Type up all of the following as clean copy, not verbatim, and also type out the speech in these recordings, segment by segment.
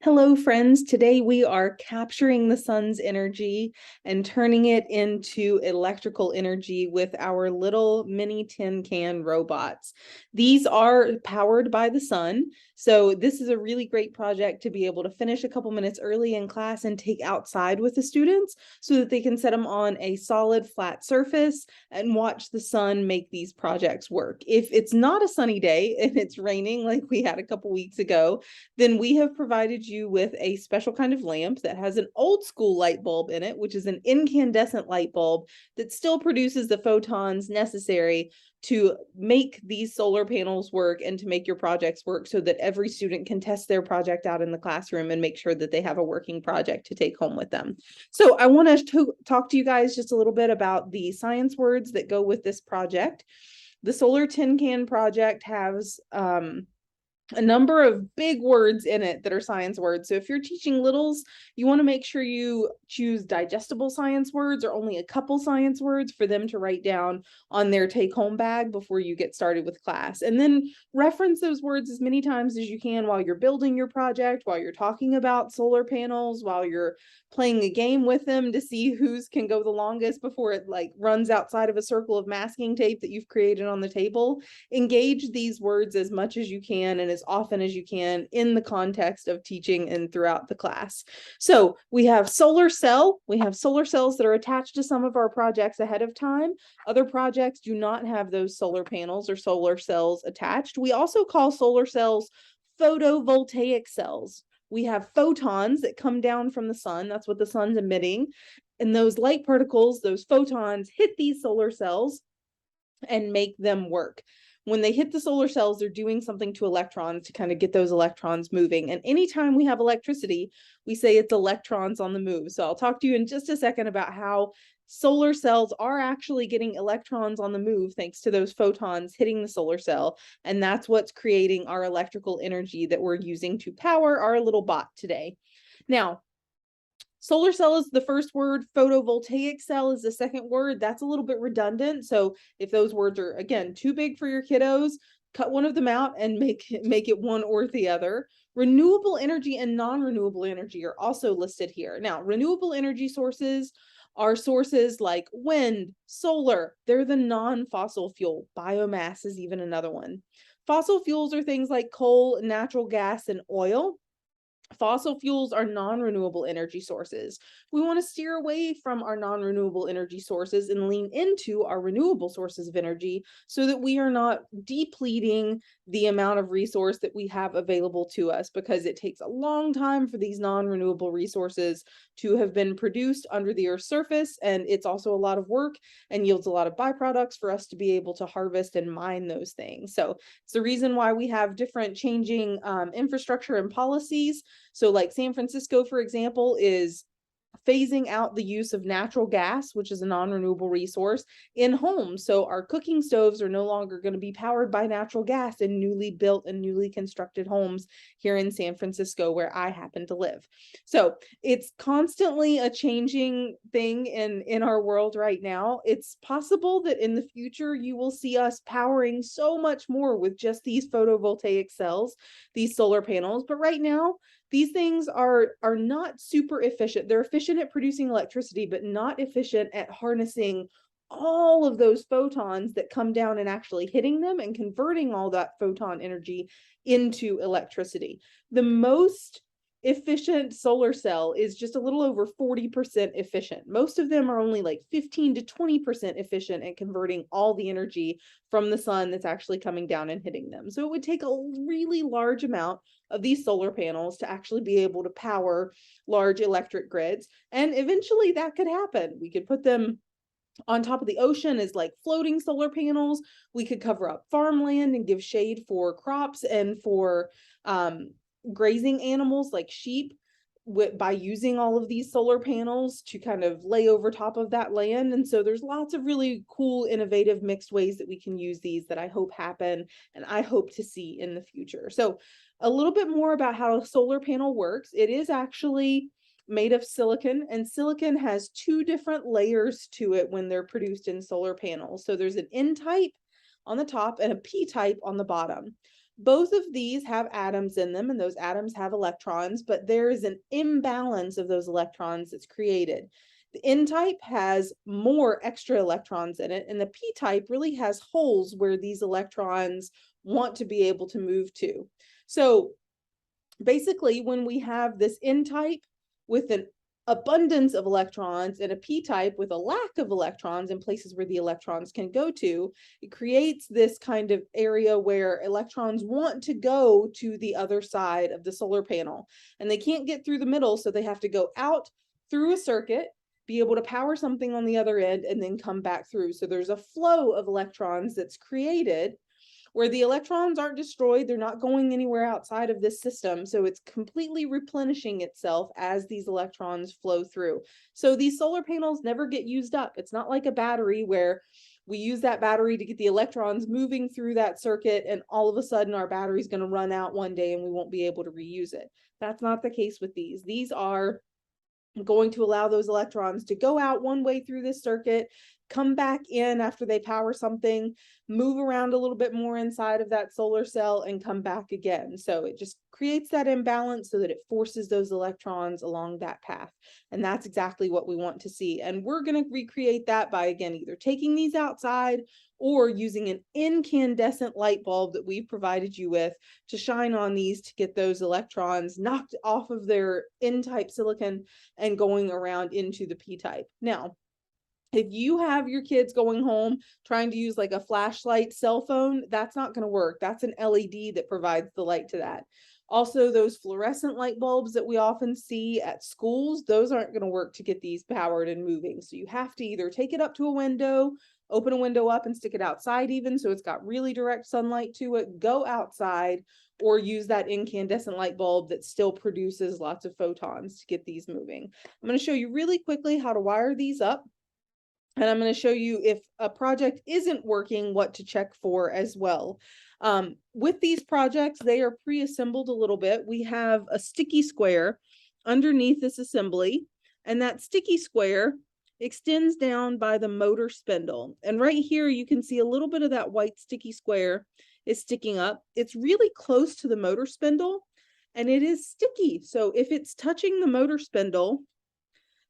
Hello, friends. Today we are capturing the sun's energy and turning it into electrical energy with our little mini tin can robots. These are powered by the sun, so this is a really great project to be able to finish a couple minutes early in class and take outside with the students so that they can set them on a solid flat surface and watch the sun make these projects work. If it's not a sunny day and it's raining like we had a couple weeks ago, then we have provided you with a special kind of lamp that has an old school light bulb in it, which is an incandescent light bulb that still produces the photons necessary to make these solar panels work and to make your projects work so that every student can test their project out in the classroom and make sure that they have a working project to take home with them. So I want to talk to you guys just a little bit about the science words that go with this project. The Solar Tin Can project has a number of big words in it that are science words. So if you're teaching littles, you want to make sure you choose digestible science words or only a couple science words for them to write down on their take-home bag before you get started with class. And then reference those words as many times as you can while you're building your project, while you're talking about solar panels, while you're playing a game with them to see whose can go the longest before it like runs outside of a circle of masking tape that you've created on the table. Engage these words as much as you can and as often as you can in the context of teaching and throughout the class. So we have solar cell. We have solar cells that are attached to some of our projects ahead of time. Other projects do not have those solar panels or solar cells attached. We also call solar cells photovoltaic cells. We have photons that come down from the sun. That's what the sun's emitting. And those light particles, those photons, hit these solar cells and make them work. When they hit the solar cells, they're doing something to electrons to kind of get those electrons moving. And anytime we have electricity, we say it's electrons on the move. So I'll talk to you in just a second about how solar cells are actually getting electrons on the move thanks to those photons hitting the solar cell. And that's what's creating our electrical energy that we're using to power our little bot today. Now, solar cell is the first word, photovoltaic cell is the second word. That's a little bit redundant. So if those words are, again, too big for your kiddos, cut one of them out and make it one or the other. Renewable energy and non-renewable energy are also listed here. Now, renewable energy sources are sources like wind, solar. They're the non-fossil fuel. Biomass is even another one. Fossil fuels are things like coal, natural gas, and oil. Fossil fuels are non-renewable energy sources. We want to steer away from our non-renewable energy sources and lean into our renewable sources of energy so that we are not depleting the amount of resource that we have available to us, because it takes a long time for these non-renewable resources to have been produced under the Earth's surface, and it's also a lot of work and yields a lot of byproducts for us to be able to harvest and mine those things. So it's the reason why we have different changing infrastructure and policies. So like San Francisco, for example, is phasing out the use of natural gas, which is a non-renewable resource, in homes. So our cooking stoves are no longer going to be powered by natural gas in newly built and newly constructed homes here in San Francisco, where I happen to live. So it's constantly a changing thing in our world right now. It's possible that in the future you will see us powering so much more with just these photovoltaic cells, these solar panels. But right now, these things are not super efficient. They're efficient at producing electricity, but not efficient at harnessing all of those photons that come down and actually hitting them and converting all that photon energy into electricity. The most efficient solar cell is just a little over 40% efficient. Most of them are only like 15 to 20% efficient at converting all the energy from the sun that's actually coming down and hitting them. So it would take a really large amount of these solar panels to actually be able to power large electric grids. And eventually that could happen. We could put them on top of the ocean as like floating solar panels. We could cover up farmland and give shade for crops and for grazing animals like sheep by using all of these solar panels to kind of lay over top of that land. And so there's lots of really cool, innovative, mixed ways that we can use these that I hope happen and I hope to see in the future. So a little bit more about how a solar panel works. It is actually made of silicon, and silicon has two different layers to it when they're produced in solar panels. So there's an N-type on the top and a P-type on the bottom. Both of these have atoms in them, and those atoms have electrons, but there is an imbalance of those electrons that's created. The N-type has more extra electrons in it, and the P-type really has holes where these electrons want to be able to move to. So basically, when we have this N-type with an abundance of electrons and a P-type with a lack of electrons in places where the electrons can go to, it creates this kind of area where electrons want to go to the other side of the solar panel, and they can't get through the middle, so they have to go out through a circuit, be able to power something on the other end, and then come back through. So there's a flow of electrons that's created where the electrons aren't destroyed. They're not going anywhere outside of this system. So it's completely replenishing itself as these electrons flow through. So these solar panels never get used up. It's not like a battery where we use that battery to get the electrons moving through that circuit, and all of a sudden our battery's going to run out one day and we won't be able to reuse it. That's not the case with these. These are going to allow those electrons to go out one way through this circuit, come back in after they power something, move around a little bit more inside of that solar cell, and come back again. So it just creates that imbalance so that it forces those electrons along that path. And that's exactly what we want to see. And we're going to recreate that by, again, either taking these outside or using an incandescent light bulb that we've provided you with to shine on these to get those electrons knocked off of their N-type silicon and going around into the P-type. Now, if you have your kids going home trying to use like a flashlight cell phone, that's not going to work. That's an LED that provides the light to that. Also, those fluorescent light bulbs that we often see at schools, those aren't going to work to get these powered and moving. So you have to either take it up to a window, open a window up and stick it outside even, so it's got really direct sunlight to it, go outside, or use that incandescent light bulb that still produces lots of photons to get these moving. I'm going to show you really quickly how to wire these up. And I'm going to show you if a project isn't working, what to check for as well. With these projects, they are pre-assembled a little bit. We have a sticky square underneath this assembly, and that sticky square extends down by the motor spindle. And right here, you can see a little bit of that white sticky square is sticking up. It's really close to the motor spindle, and it is sticky. So if it's touching the motor spindle,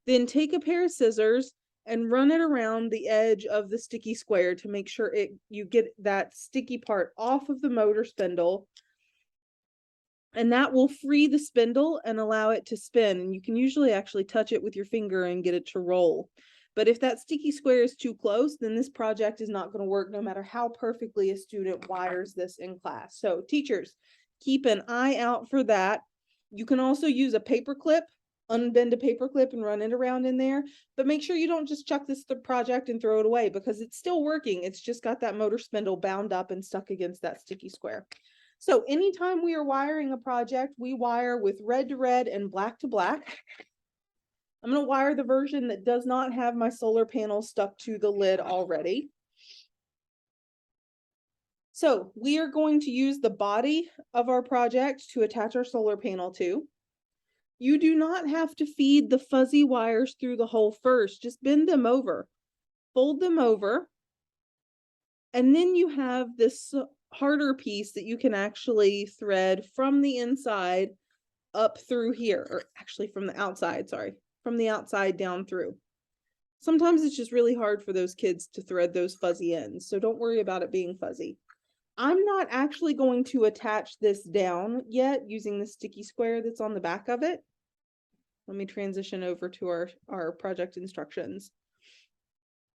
then take a pair of scissors and run it around the edge of the sticky square to make sure you get that sticky part off of the motor spindle. And that will free the spindle and allow it to spin. And you can usually actually touch it with your finger and get it to roll. But if that sticky square is too close, then this project is not going to work no matter how perfectly a student wires this in class. So teachers, keep an eye out for that. You can also use a paper clip, unbend a paper clip and run it around in there, but make sure you don't just chuck this project and throw it away, because it's still working. It's just got that motor spindle bound up and stuck against that sticky square. So anytime we are wiring a project, we wire with red to red and black to black. I'm going to wire the version that does not have my solar panel stuck to the lid already. So we are going to use the body of our project to attach our solar panel to. You do not have to feed the fuzzy wires through the hole first. Just bend them over, fold them over, and then you have this harder piece that you can actually thread from the inside up through here, or actually from the outside, sorry, from the outside down through. Sometimes it's just really hard for those kids to thread those fuzzy ends, so don't worry about it being fuzzy. I'm not actually going to attach this down yet using the sticky square that's on the back of it. Let me transition over to our project instructions,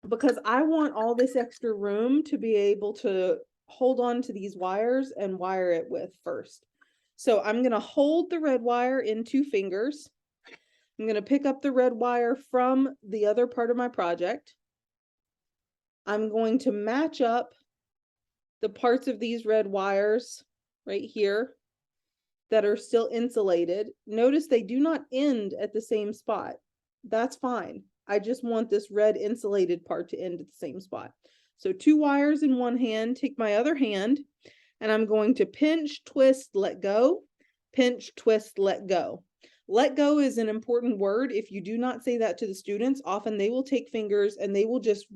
because I want all this extra room to be able to hold on to these wires and wire it with first. So I'm going to hold the red wire in 2 fingers. I'm going to pick up the red wire from the other part of my project. I'm going to match up the parts of these red wires right here that are still insulated. Notice they do not end at the same spot. That's fine. I just want this red insulated part to end at the same spot. So 2 wires in one hand, take my other hand, and I'm going to pinch, twist, let go, pinch, twist, let go. Let go is an important word. If you do not say that to the students, often they will take fingers and they will just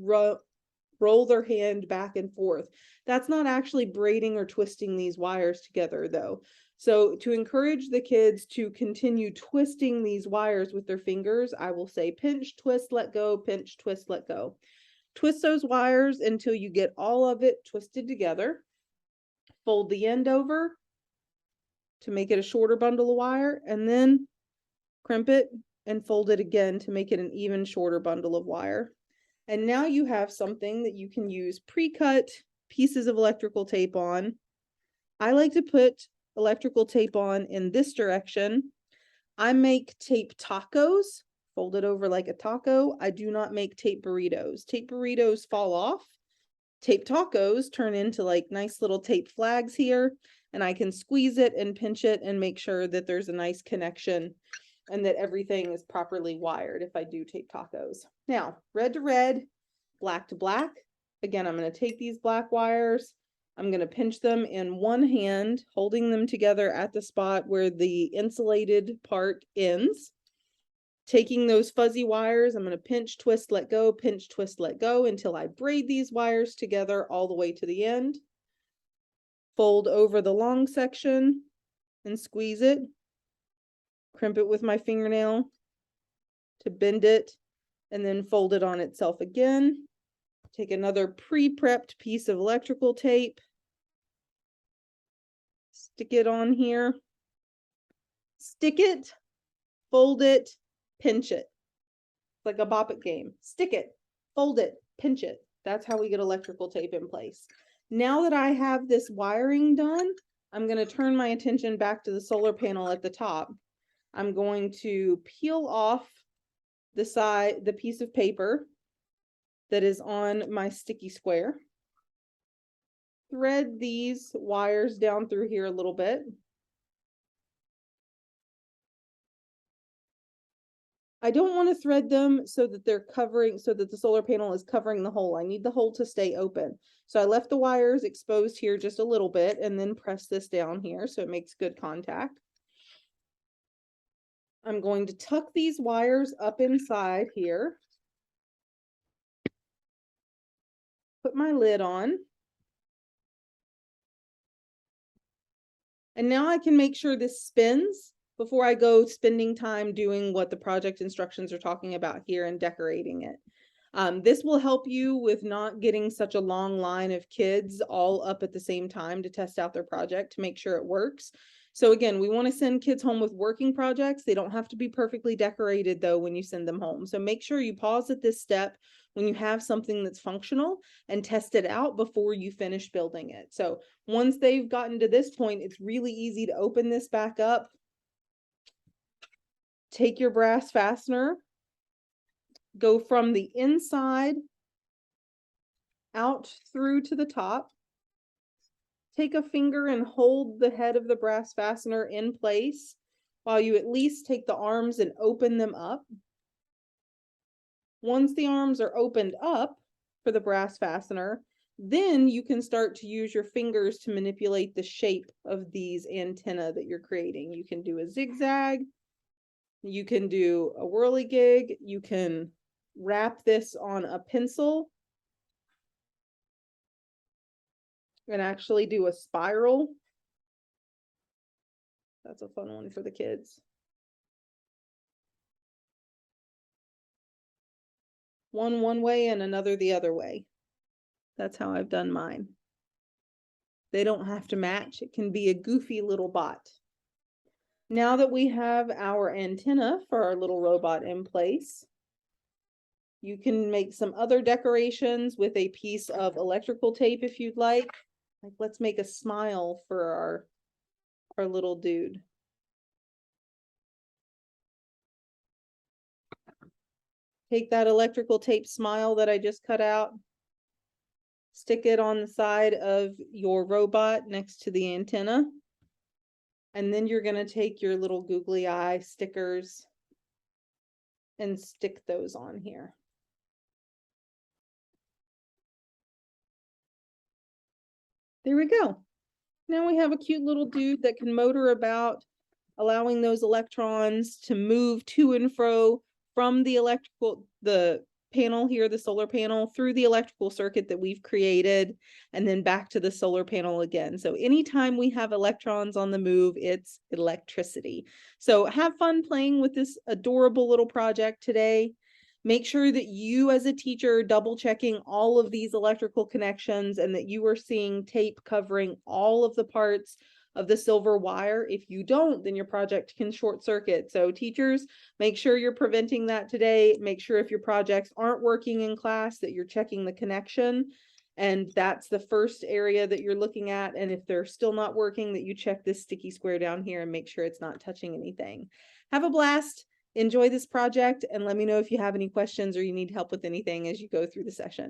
roll their hand back and forth. That's not actually braiding or twisting these wires together though. So to encourage the kids to continue twisting these wires with their fingers, I will say pinch, twist, let go, pinch, twist, let go. Twist those wires until you get all of it twisted together. Fold the end over to make it a shorter bundle of wire, and then crimp it and fold it again to make it an even shorter bundle of wire. And now you have something that you can use pre-cut pieces of electrical tape on. I like to put electrical tape on in this direction. I make tape tacos, fold it over like a taco. I do not make tape burritos. Tape burritos fall off. Tape tacos turn into like nice little tape flags here, and I can squeeze it and pinch it and make sure that there's a nice connection and that everything is properly wired if I do tape tacos. Now, red to red, black to black. Again, I'm going to take these black wires. I'm going to pinch them in one hand, holding them together at the spot where the insulated part ends. Taking those fuzzy wires, I'm going to pinch, twist, let go, pinch, twist, let go until I braid these wires together all the way to the end. Fold over the long section and squeeze it. Crimp it with my fingernail to bend it, and then fold it on itself again. Take another pre-prepped piece of electrical tape, stick it on here, stick it, fold it, pinch it. It's like a bop it game. Stick it, fold it, pinch it. That's how we get electrical tape in place. Now that I have this wiring done, I'm going to turn my attention back to the solar panel at the top. I'm going to peel off the piece of paper that is on my sticky square. Thread these wires down through here a little bit. I don't want to thread them so that they're covering, so that the solar panel is covering the hole. I need the hole to stay open. So I left the wires exposed here just a little bit and then press this down here so it makes good contact. I'm going to tuck these wires up inside here. Put my lid on. And now I can make sure this spins before I go spending time doing what the project instructions are talking about here and decorating it. This will help you with not getting such a long line of kids all up at the same time to test out their project to make sure it works. So again, we want to send kids home with working projects. They don't have to be perfectly decorated though when you send them home. So make sure you pause at this step when you have something that's functional and test it out before you finish building it. So once they've gotten to this point, it's really easy to open this back up. Take your brass fastener, go from the inside out through to the top. Take a finger and hold the head of the brass fastener in place while you at least take the arms and open them up. Once the arms are opened up for the brass fastener, then you can start to use your fingers to manipulate the shape of these antennae that you're creating. You can do a zigzag, you can do a whirligig, you can wrap this on a pencil and actually do a spiral. That's a fun one for the kids. One way and another the other way. That's how I've done mine. They don't have to match. It can be a goofy little bot. Now that we have our antenna for our little robot in place, you can make some other decorations with a piece of electrical tape if you'd like. Like, let's make a smile for our little dude. Take that electrical tape smile that I just cut out, stick it on the side of your robot next to the antenna. And then you're going to take your little googly eye stickers and stick those on here. There we go. Now we have a cute little dude that can motor about, allowing those electrons to move to and fro from the panel here, the solar panel, through the electrical circuit that we've created, and then back to the solar panel again. So anytime we have electrons on the move, it's electricity. So have fun playing with this adorable little project today. Make sure that you as a teacher are double checking all of these electrical connections and that you are seeing tape covering all of the parts of the silver wire. If you don't, then your project can short circuit. So teachers, make sure you're preventing that today. Make sure if your projects aren't working in class that you're checking the connection. And that's the first area that you're looking at. And if they're still not working, that you check this sticky square down here and make sure it's not touching anything. Have a blast. Enjoy this project and let me know if you have any questions or you need help with anything as you go through the session.